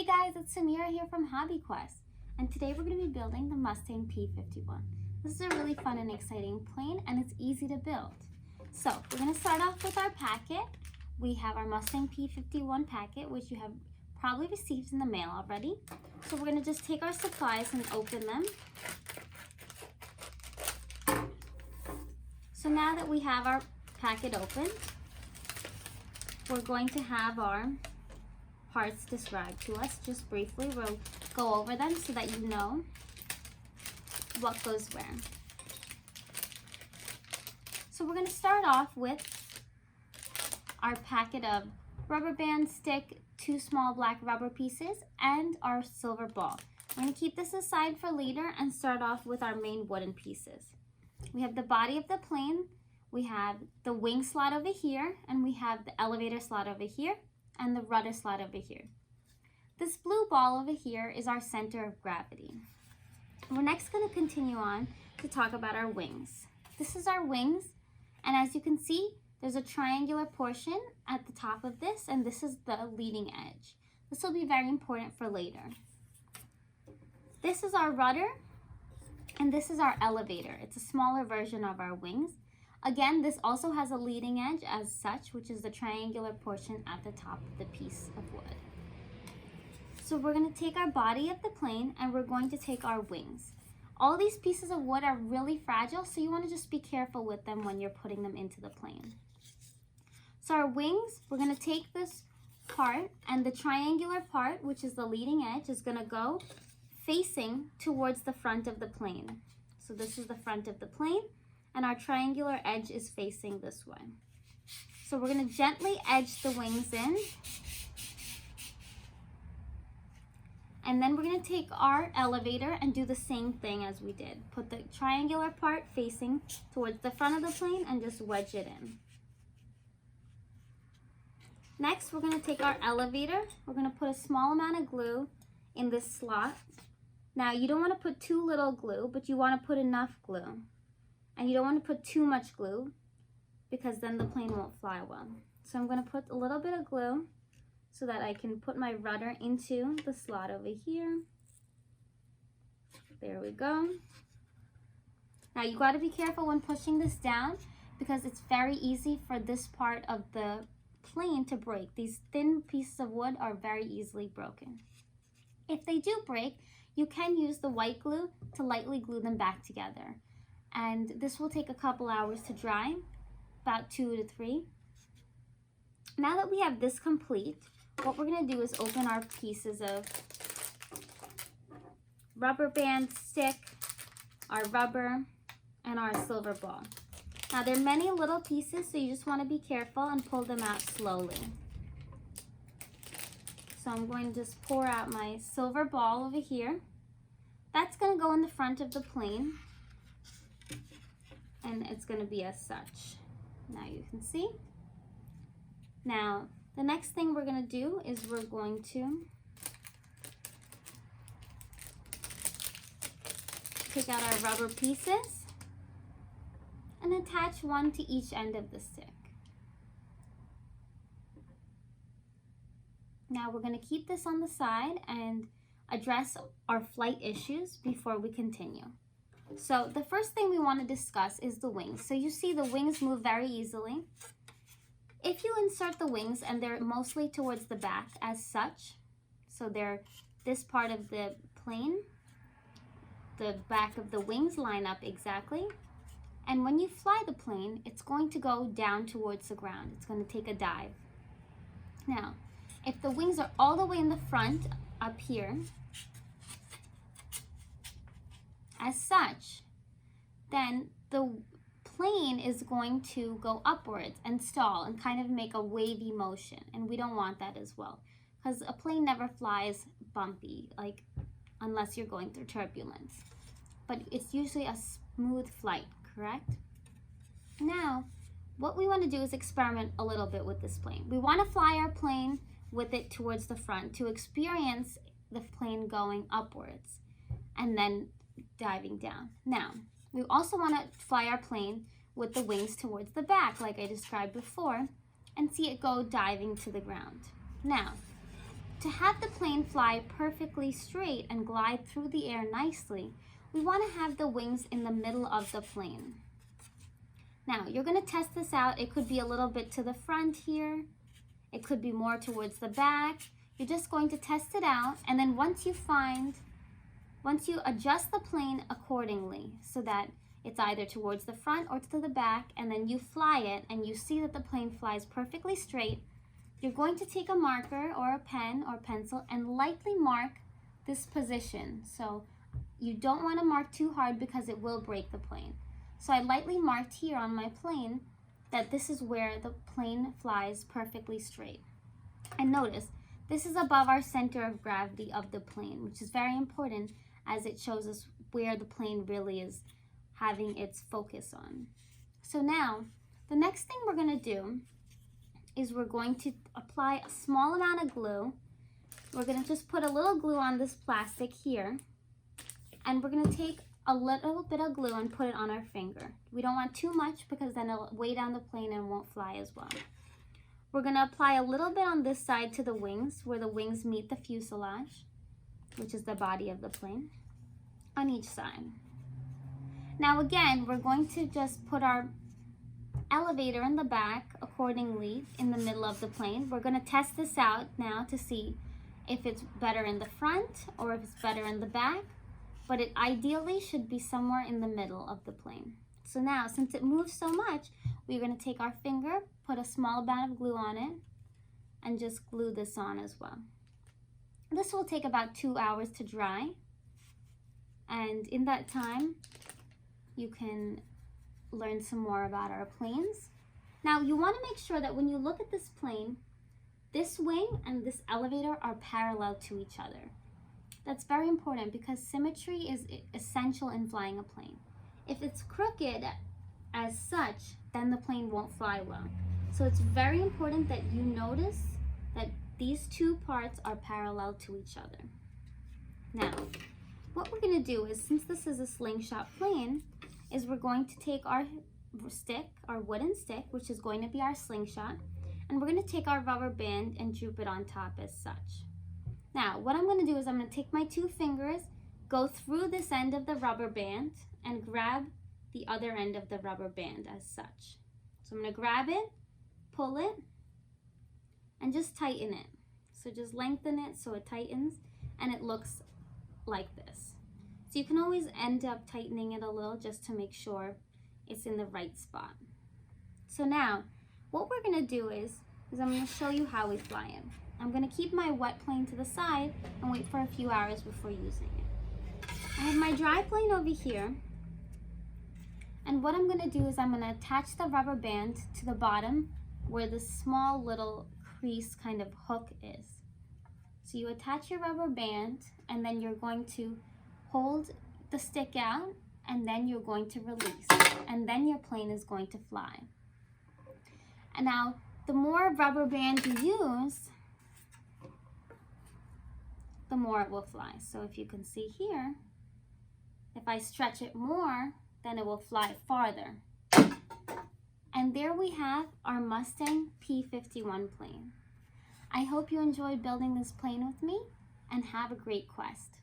Hey guys, it's Samira here from Hobby Quest, and today we're going to be building the Mustang P-51. This is a really fun and exciting plane, and it's easy to build. So we're going to start off with our packet. We have our Mustang P-51 packet, which you have probably received in the mail already. So we're going to just take our supplies and open them. So now that we have our packet open, we're going to have our parts described to us just briefly. We'll go over them so that you know what goes where. So we're going to start off with our packet of rubber band stick, 2 small black rubber pieces, and our silver ball. We're going to keep this aside for later and start off with our main wooden pieces. We have the body of the plane, we have the wing slot over here, and we have the elevator slot over here, and the rudder slot over here. This blue ball over here is our center of gravity. We're next going to continue on to talk about our wings. This is our wings, and as you can see, there's a triangular portion at the top of this, and this is the leading edge. This will be very important for later. This is our rudder, and this is our elevator. It's a smaller version of our wings. Again, this also has a leading edge as such, which is the triangular portion at the top of the piece of wood. So we're going to take our body of the plane and we're going to take our wings. All these pieces of wood are really fragile, so you want to just be careful with them when you're putting them into the plane. So our wings, we're going to take this part, and the triangular part, which is the leading edge, is going to go facing towards the front of the plane. So this is the front of the plane, and our triangular edge is facing this way. So we're going to gently edge the wings in. And then we're going to take our elevator and do the same thing as we did. Put the triangular part facing towards the front of the plane and just wedge it in. Next, we're going to take our elevator. We're going to put a small amount of glue in this slot. Now, you don't want to put too little glue, but you want to put enough glue. And you don't want to put too much glue because then the plane won't fly well. So I'm going to put a little bit of glue so that I can put my rudder into the slot over here. There we go. Now you got to be careful when pushing this down because it's very easy for this part of the plane to break. These thin pieces of wood are very easily broken. If they do break, you can use the white glue to lightly glue them back together. And this will take a couple hours to dry, about 2 to 3. Now that we have this complete, what we're going to do is open our pieces of rubber band stick, our rubber, and our silver ball. Now there are many little pieces, so you just want to be careful and pull them out slowly. So I'm going to just pour out my silver ball over here. That's going to go in the front of the plane. And it's going to be as such. Now you can see. Now, the next thing we're going to do is we're going to take out our rubber pieces and attach one to each end of the stick. Now we're going to keep this on the side and address our flight issues before we continue. So the first thing we want to discuss is the wings. So you see the wings move very easily. If you insert the wings and they're mostly towards the back as such, so they're this part of the plane, the back of the wings line up exactly. And when you fly the plane, it's going to go down towards the ground. It's going to take a dive. Now, if the wings are all the way in the front up here, as such, then the plane is going to go upwards and stall and kind of make a wavy motion, and we don't want that as well because a plane never flies bumpy, like unless you're going through turbulence, but it's usually a smooth flight, correct? Now what we want to do is experiment a little bit with this plane. We want to fly our plane with it towards the front to experience the plane going upwards and then diving down. Now, we also want to fly our plane with the wings towards the back, like I described before, and see it go diving to the ground. Now, to have the plane fly perfectly straight and glide through the air nicely, we want to have the wings in the middle of the plane. Now, you're going to test this out. It could be a little bit to the front here. It could be more towards the back. You're just going to test it out, and then once you adjust the plane accordingly so that it's either towards the front or to the back, and then you fly it and you see that the plane flies perfectly straight, you're going to take a marker or a pen or pencil and lightly mark this position. So you don't want to mark too hard because it will break the plane. So I lightly marked here on my plane that this is where the plane flies perfectly straight. And notice, this is above our center of gravity of the plane, which is very important as it shows us where the plane really is having its focus on. So now, the next thing we're going to do is we're going to apply a small amount of glue. We're going to just put a little glue on this plastic here, and we're going to take a little bit of glue and put it on our finger. We don't want too much because then it'll weigh down the plane and won't fly as well. We're going to apply a little bit on this side to the wings, where the wings meet the fuselage, which is the body of the plane, on each side. Now again, we're going to just put our elevator in the back accordingly in the middle of the plane. We're going to test this out now to see if it's better in the front or if it's better in the back, but it ideally should be somewhere in the middle of the plane. So now, since it moves so much, we're going to take our finger, put a small amount of glue on it, and just glue this on as well. This will take about 2 hours to dry, and in that time, you can learn some more about our planes. Now, you want to make sure that when you look at this plane, this wing and this elevator are parallel to each other. That's very important because symmetry is essential in flying a plane. If it's crooked as such, then the plane won't fly well. So it's very important that you notice that these two parts are parallel to each other. Now, what we're going to do is, since this is a slingshot plane, is we're going to take our stick, our wooden stick, which is going to be our slingshot, and we're going to take our rubber band and droop it on top as such. Now, what I'm going to do is I'm going to take my 2 fingers, go through this end of the rubber band, and grab the other end of the rubber band as such. So I'm going to grab it, pull it, and just tighten it. So just lengthen it so it tightens, and it looks like this. So you can always end up tightening it a little just to make sure it's in the right spot. So now, what we're going to do is I'm going to show you how we fly it. I'm going to keep my wet plane to the side and wait for a few hours before using it. I have my dry plane over here, and what I'm going to do is I'm going to attach the rubber band to the bottom where the small little crease kind of hook is. So you attach your rubber band, and then you're going to hold the stick out, and then you're going to release, and then your plane is going to fly. And now, the more rubber band you use, the more it will fly. So if you can see here, if I stretch it more, then it will fly farther. And there we have our Mustang P-51 plane. I hope you enjoyed building this plane with me, and have a great quest.